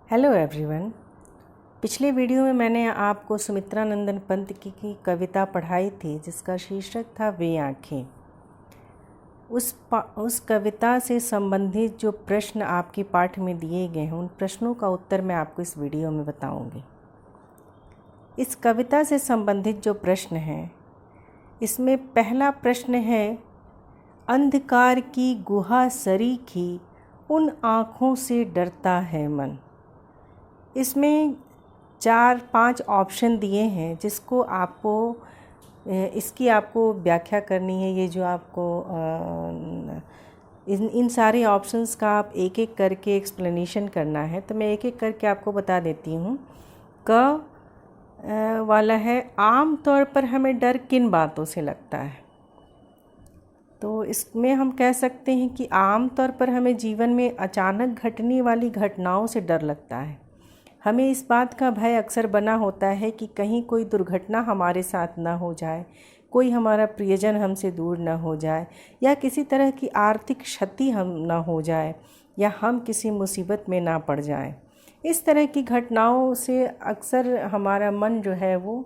Hello everyone. पिछले video में मैंने आपको सुमित्रा नंदन पंत की कविता पढ़ाई थी जिसका शीर्षक था वे आँखें। उस कविता से संबंधित जो प्रश्न आपके पाठ में दिए गए हैं उन प्रश्नों का उत्तर मैं आपको इस वीडियो में बताऊंगी। इस कविता से संबंधित जो प्रश्न है इसमें पहला प्रश्न है, अंधकार की गुहा सरीखी उन आँखों से डरता है मन। इसमें 4-5 ऑप्शन दिए हैं जिसको इसकी आपको व्याख्या करनी है। ये जो आपको इन सारे ऑप्शंस का आप एक एक करके एक्सप्लेनेशन करना है, तो मैं एक एक करके आपको बता देती हूँ। वाला है, आम तौर पर हमें डर किन बातों से लगता है। तो इसमें हम कह सकते हैं कि आम तौर पर हमें जीवन में अचानक घटने वाली घटनाओं से डर लगता है। हमें इस बात का भय अक्सर बना होता है कि कहीं कोई दुर्घटना हमारे साथ ना हो जाए, कोई हमारा प्रियजन हमसे दूर ना हो जाए, या किसी तरह की आर्थिक क्षति हम ना हो जाए, या हम किसी मुसीबत में ना पड़ जाएं। इस तरह की घटनाओं से अक्सर हमारा मन जो है वो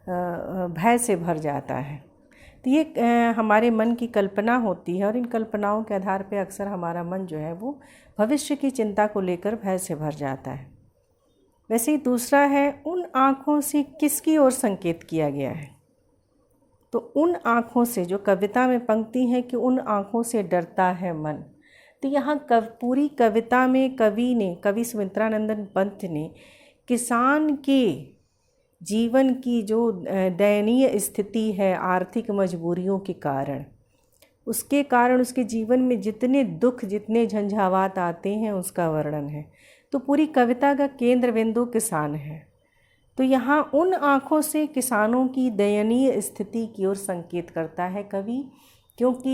भय से भर जाता है। तो ये हमारे मन की कल्पना होती है और इन कल्पनाओं के आधार पर अक्सर हमारा मन जो है वो भविष्य की चिंता को लेकर भय से भर जाता है। वैसे ही दूसरा है, उन आँखों से किसकी ओर संकेत किया गया है। तो उन आँखों से, जो कविता में पंक्ति है कि उन आँखों से डरता है मन, तो यहाँ पूरी कविता में कवि सुमित्रा नंदन पंत ने किसान के जीवन की जो दयनीय स्थिति है आर्थिक मजबूरियों के कारण, उसके कारण उसके जीवन में जितने दुख, जितने झंझावात आते हैं उसका वर्णन है। तो पूरी कविता का केंद्र बिंदु किसान है। तो यहाँ उन आँखों से किसानों की दयनीय स्थिति की ओर संकेत करता है कवि, क्योंकि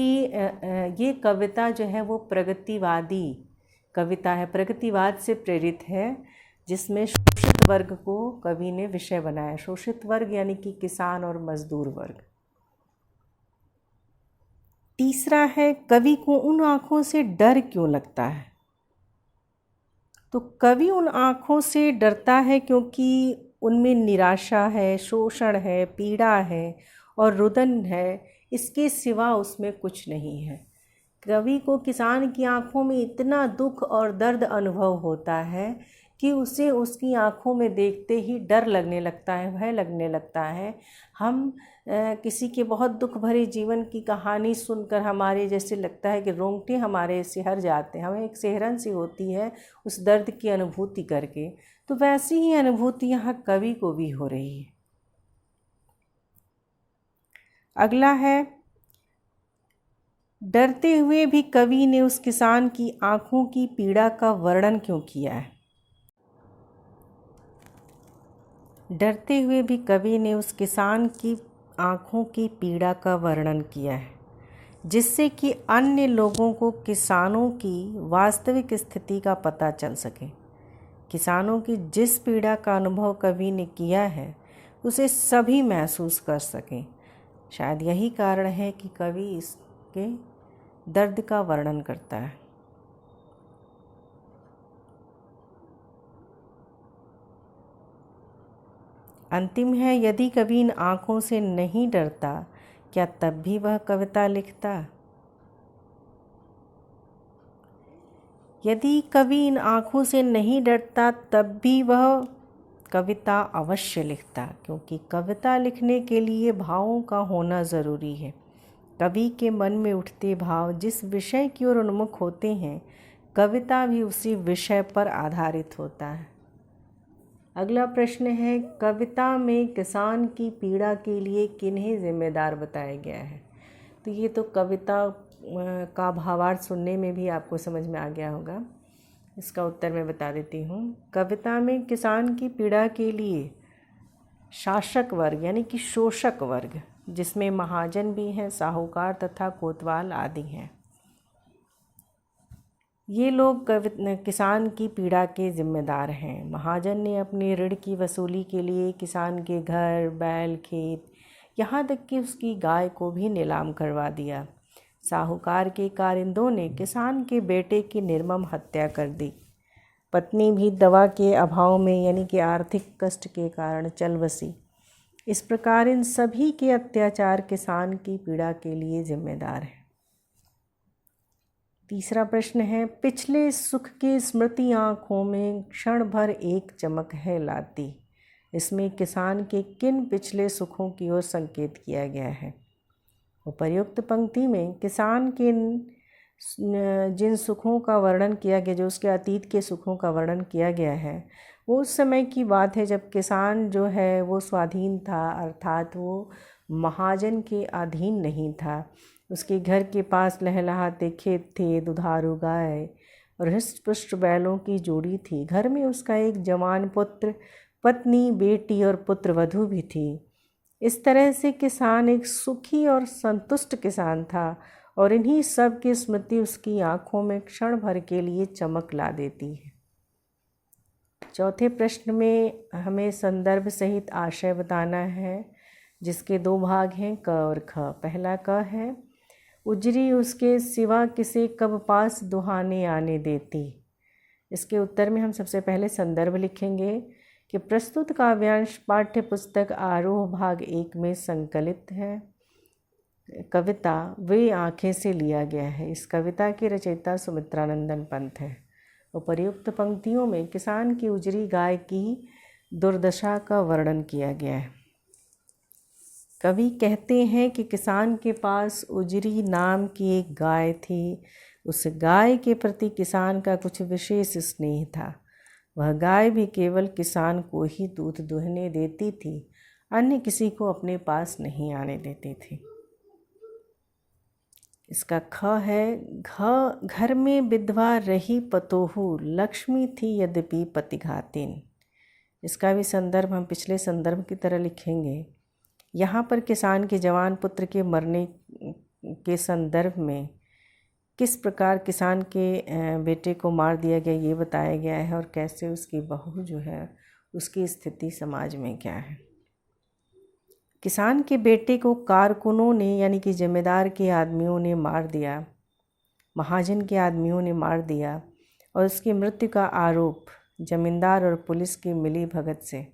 ये कविता जो है वो प्रगतिवादी कविता है, प्रगतिवाद से प्रेरित है, जिसमें शोषित वर्ग को कवि ने विषय बनाया। शोषित वर्ग यानी कि किसान और मजदूर वर्ग। तीसरा है, कवि को उन आँखों से डर क्यों लगता है। तो कवि उन आँखों से डरता है क्योंकि उनमें निराशा है, शोषण है, पीड़ा है और रुदन है। इसके सिवा उसमें कुछ नहीं है। कवि को किसान की आँखों में इतना दुख और दर्द अनुभव होता है कि उसे उसकी आँखों में देखते ही डर लगने लगता है, भय लगने लगता है। हम किसी के बहुत दुख भरे जीवन की कहानी सुनकर हमारे जैसे लगता है कि रोंगटे हमारे सिहर जाते हैं, हमें एक सिहरन सी होती है उस दर्द की अनुभूति करके। तो वैसी ही अनुभूति यहाँ कवि को भी हो रही है। अगला है, डरते हुए भी कवि ने उस किसान की आँखों की पीड़ा का वर्णन क्यों किया है। डरते हुए भी कवि ने उस किसान की आँखों की पीड़ा का वर्णन किया है, जिससे कि अन्य लोगों को किसानों की वास्तविक स्थिति का पता चल सके। किसानों की जिस पीड़ा का अनुभव कवि ने किया है उसे सभी महसूस कर सकें। शायद यही कारण है कि कवि इसके दर्द का वर्णन करता है। अंतिम है, यदि कवि इन आँखों से नहीं डरता क्या तब भी वह कविता लिखता। यदि कवि इन आँखों से नहीं डरता तब भी वह कविता अवश्य लिखता, क्योंकि कविता लिखने के लिए भावों का होना ज़रूरी है। कवि के मन में उठते भाव जिस विषय की ओर उन्मुख होते हैं, कविता भी उसी विषय पर आधारित होता है। अगला प्रश्न है, कविता में किसान की पीड़ा के लिए किन्हें जिम्मेदार बताया गया है। तो ये तो कविता का भावार्थ सुनने में भी आपको समझ में आ गया होगा। इसका उत्तर मैं बता देती हूँ। कविता में किसान की पीड़ा के लिए शासक वर्ग यानी कि शोषक वर्ग, जिसमें महाजन भी हैं, साहूकार तथा कोतवाल आदि हैं, ये लोग किसान की पीड़ा के जिम्मेदार हैं। महाजन ने अपने ऋण की वसूली के लिए किसान के घर, बैल, खेत, यहाँ तक कि उसकी गाय को भी नीलाम करवा दिया। साहूकार के कारिंदों ने किसान के बेटे की निर्मम हत्या कर दी। पत्नी भी दवा के अभाव में यानी कि आर्थिक कष्ट के कारण चल बसी। इस प्रकार इन सभी के अत्याचार किसान की पीड़ा के लिए जिम्मेदार है। तीसरा प्रश्न है, पिछले सुख की स्मृति आँखों में क्षण भर एक चमक है लाती। इसमें किसान के किन पिछले सुखों की ओर संकेत किया गया है? उपर्युक्त पंक्ति में किसान के जिन सुखों का वर्णन किया गया, जो उसके अतीत के सुखों का वर्णन किया गया है, वो उस समय की बात है जब किसान जो है वो स्वाधीन था, अर्थात वो महाजन के अधीन नहीं था। उसके घर के पास लहलहाते खेत थे, दुधारू गाय और हृष्ट-पुष्ट बैलों की जोड़ी थी। घर में उसका एक जवान पुत्र, पत्नी, बेटी और पुत्र वधू भी थी। इस तरह से किसान एक सुखी और संतुष्ट किसान था और इन्हीं सब की स्मृति उसकी आँखों में क्षण भर के लिए चमक ला देती है। चौथे प्रश्न में हमें संदर्भ सहित आशय बताना है, जिसके दो भाग हैं, क और ख। पहला क है, उजरी उसके सिवा किसे कब पास दुहाने आने देती। इसके उत्तर में हम सबसे पहले संदर्भ लिखेंगे कि प्रस्तुत काव्यांश पाठ्य पुस्तक आरोह भाग 1 में संकलित है। कविता वे आँखें से लिया गया है। इस कविता के रचयिता सुमित्रानंदन पंत है। उपर्युक्त पंक्तियों में किसान की उजरी गाय की दुर्दशा का वर्णन किया गया है। कवि कहते हैं कि किसान के पास उजरी नाम की एक गाय थी। उस गाय के प्रति किसान का कुछ विशेष स्नेह था। वह गाय भी केवल किसान को ही दूध दुहने देती थी, अन्य किसी को अपने पास नहीं आने देती थी। इसका ख है, घर में विधवा रही पतोहू, लक्ष्मी थी यद्यपि पतिघातिन। इसका भी संदर्भ हम पिछले संदर्भ की तरह लिखेंगे। यहाँ पर किसान के जवान पुत्र के मरने के संदर्भ में किस प्रकार किसान के बेटे को मार दिया गया ये बताया गया है और कैसे उसकी बहू जो है उसकी स्थिति समाज में क्या है। किसान के बेटे को कारकुनों ने यानी कि जमींदार के आदमियों ने मार दिया, महाजन के आदमियों ने मार दिया और उसकी मृत्यु का आरोप जमींदार और पुलिस की मिली भगत से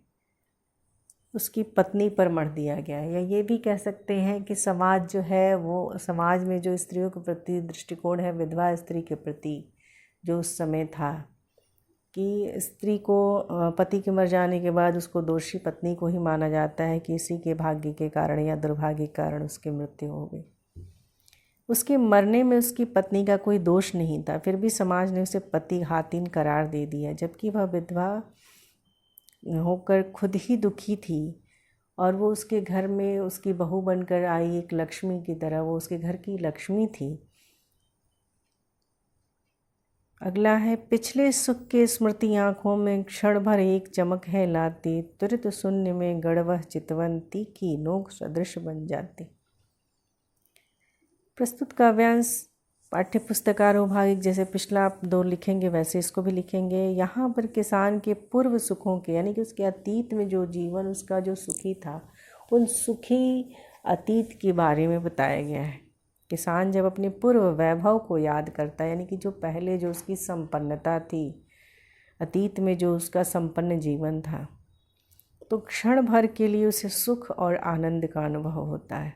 उसकी पत्नी पर मढ़ दिया गया। या ये भी कह सकते हैं कि समाज जो है वो समाज में जो स्त्रियों के प्रति दृष्टिकोण है, विधवा स्त्री के प्रति जो उस समय था कि स्त्री को पति के मर जाने के बाद उसको दोषी पत्नी को ही माना जाता है कि इसी के भाग्य के कारण या दुर्भाग्य के कारण उसकी मृत्यु हो गई। उसके मरने में उसकी पत्नी का कोई दोष नहीं था, फिर भी समाज ने उसे पतिघातिन करार दे दिया, जबकि वह विधवा होकर खुद ही दुखी थी और वो उसके घर में उसकी बहू बनकर आई, एक लक्ष्मी की तरह वो उसके घर की लक्ष्मी थी। अगला है, पिछले सुख के स्मृति आँखों में क्षण भर एक चमक है लाती, तुरंत शून्य में गड़वह चितवन तीखी नोक सदृश बन जाती। प्रस्तुत काव्यांश पाठ्य पुस्तकारों भाग 1 जैसे पिछला आप 2 लिखेंगे वैसे इसको भी लिखेंगे। यहाँ पर किसान के पूर्व सुखों के यानी कि उसके अतीत में जो जीवन उसका जो सुखी था उन सुखी अतीत के बारे में बताया गया है। किसान जब अपने पूर्व वैभव को याद करता है यानी कि जो पहले जो उसकी संपन्नता थी, अतीत में जो उसका संपन्न जीवन था, तो क्षण भर के लिए उसे सुख और आनंद का अनुभव होता है।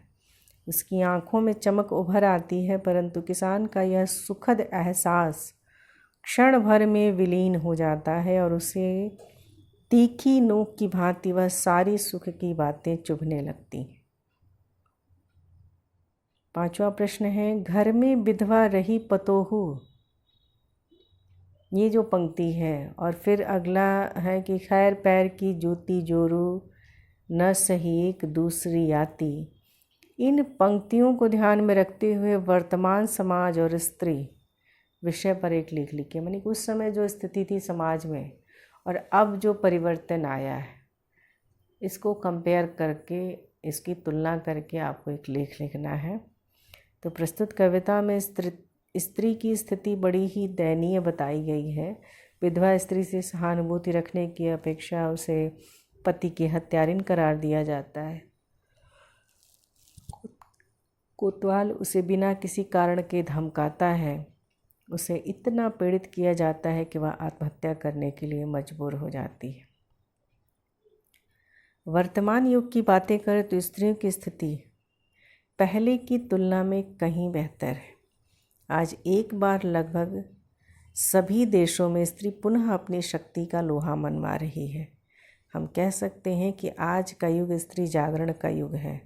उसकी आँखों में चमक उभर आती है, परंतु किसान का यह सुखद एहसास क्षण भर में विलीन हो जाता है और उसे तीखी नोक की भांति वह सारी सुख की बातें चुभने लगती हैं। 5वां प्रश्न है, घर में विधवा रही पतोहू। ये जो पंक्ति है और फिर अगला है कि खैर पैर की जूती जोरू, न सही एक दूसरी आती। इन पंक्तियों को ध्यान में रखते हुए वर्तमान समाज और स्त्री विषय पर एक लेख लिखिए। मानी उस समय जो स्थिति थी समाज में और अब जो परिवर्तन आया है, इसको कंपेयर करके, इसकी तुलना करके आपको एक लेख लिखना है। तो प्रस्तुत कविता में स्त्री की स्थिति बड़ी ही दयनीय बताई गई है। विधवा स्त्री से सहानुभूति रखने की अपेक्षा उसे पति की हत्यारिन करार दिया जाता है। कोतवाल उसे बिना किसी कारण के धमकाता है उसे इतना पीड़ित किया जाता है कि वह आत्महत्या करने के लिए मजबूर हो जाती है। वर्तमान युग की बातें करें तो स्त्रियों की स्थिति पहले की तुलना में कहीं बेहतर है। आज एक बार लगभग सभी देशों में स्त्री पुनः अपनी शक्ति का लोहा मनवा रही है। हम कह सकते हैं कि आज का युग स्त्री जागरण का युग है।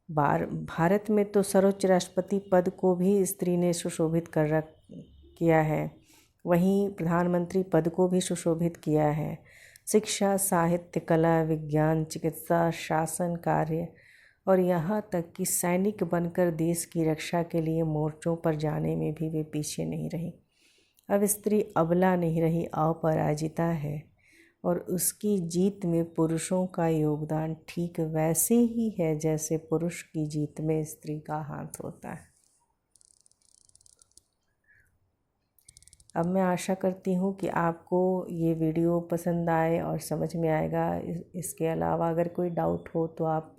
भारत में तो सर्वोच्च राष्ट्रपति पद को भी स्त्री ने सुशोभित किया है, वहीं प्रधानमंत्री पद को भी सुशोभित किया है। शिक्षा, साहित्य, कला, विज्ञान, चिकित्सा, शासन कार्य और यहाँ तक कि सैनिक बनकर देश की रक्षा के लिए मोर्चों पर जाने में भी वे पीछे नहीं रही। अब स्त्री अबला नहीं रही, अपराजिता है और उसकी जीत में पुरुषों का योगदान ठीक वैसे ही है जैसे पुरुष की जीत में स्त्री का हाथ होता है। अब मैं आशा करती हूँ कि आपको ये वीडियो पसंद आए और समझ में आएगा। इसके अलावा अगर कोई डाउट हो तो आप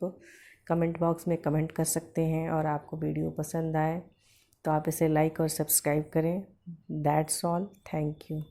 कमेंट बॉक्स में कमेंट कर सकते हैं, और आपको वीडियो पसंद आए तो आप इसे लाइक और सब्सक्राइब करें। That's all. Thank you.